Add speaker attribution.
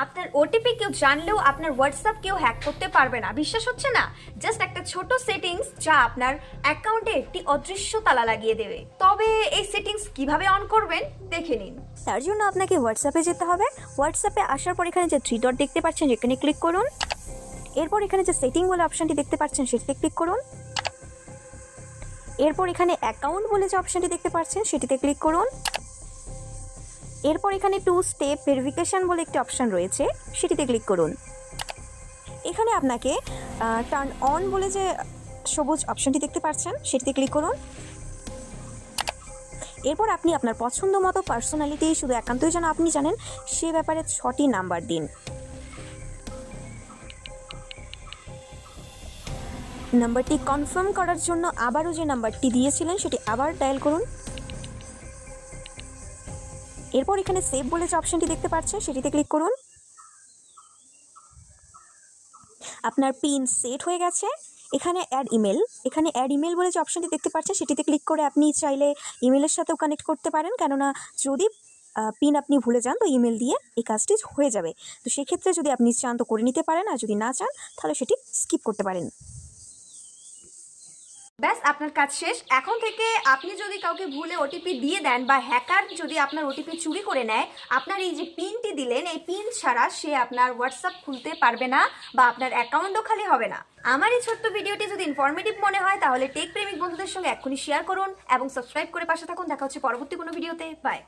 Speaker 1: আপনার ওটিপি কেউ জানলেও আপনার হোয়াটসঅ্যাপ কেউ হ্যাক করতে পারবে না। বিশ্বাস হচ্ছে না? জাস্ট একটা ছোট সেটিংস যা আপনার অ্যাকাউন্টে একটি অদৃশ্য তালা লাগিয়ে দেবে। তবে এই সেটিংস কিভাবে অন করবেন দেখে নিন।
Speaker 2: তার জন্য আপনাকে হোয়াটসঅ্যাপে যেতে হবে। হোয়াটসঅ্যাপে আসার পর এখানে যে 3 ডট দেখতে পাচ্ছেন এখানে ক্লিক করুন। এরপর এখানে যে সেটিং বলে অপশনটি দেখতে পাচ্ছেন সেটিতে ক্লিক করুন। এরপর এখানে অ্যাকাউন্ট বলে যে অপশনটি দেখতে পাচ্ছেন সেটিতে ক্লিক করুন। এরপর এখানে 2 স্টেপ ভেরিফিকেশন বলে একটি অপশন রয়েছে, সেটিতে ক্লিক করুন। এখানে আপনাকে টার্ন অন বলে যে সবুজ অপশনটি দেখতে পাচ্ছেন সেটিতে ক্লিক করুন। এরপর আপনি আপনার পছন্দ মতো পার্সোনালিটি শুধু একান্তই যেন আপনি জানেন সে ব্যাপারে 6টি নাম্বার দিন। নাম্বারটি কনফার্ম করার জন্য আবারও যে নাম্বারটি দিয়েছিলেন সেটি আবার ডায়াল করুন। এরপর এখানে সেভ বলে যে অপশনটি দেখতে পাচ্ছেন সেটিতে ক্লিক করুন। আপনার পিন সেট হয়ে গেছে। এখানে অ্যাড ইমেল বলে যে অপশনটি দেখতে পাচ্ছেন সেটিতে ক্লিক করে আপনি চাইলে ইমেলের সাথেও কানেক্ট করতে পারেন, কেননা যদি পিন আপনি ভুলে যান তো ইমেল দিয়ে এই কাজটি হয়ে যাবে। তো সেক্ষেত্রে যদি আপনি চান তো করে নিতে পারেন, আর যদি না চান তাহলে সেটি স্কিপ করতে পারেন।
Speaker 1: ব্যাস, আপনার কাজ শেষ। এখন থেকে আপনি যদি কাউকে ভুলে ওটিপি দিয়ে দেন বা হ্যাকার যদি আপনার ওটিপি চুরি করে নেয়, আপনার এই যে পিনটি দিলেন এই পিন ছাড়া সে আপনার হোয়াটসঅ্যাপ খুলতে পারবে না বা আপনার অ্যাকাউন্টও খালি হবে না। আমার এই ছোট্ট ভিডিওটি যদি ইনফরমেটিভ মনে হয় তাহলে টেক প্রেমিক বন্ধুদের সঙ্গে এক্ষুনি শেয়ার করুন এবং সাবস্ক্রাইব করে পাশে থাকুন। দেখা হচ্ছে পরবর্তী কোনো ভিডিওতে। বাই।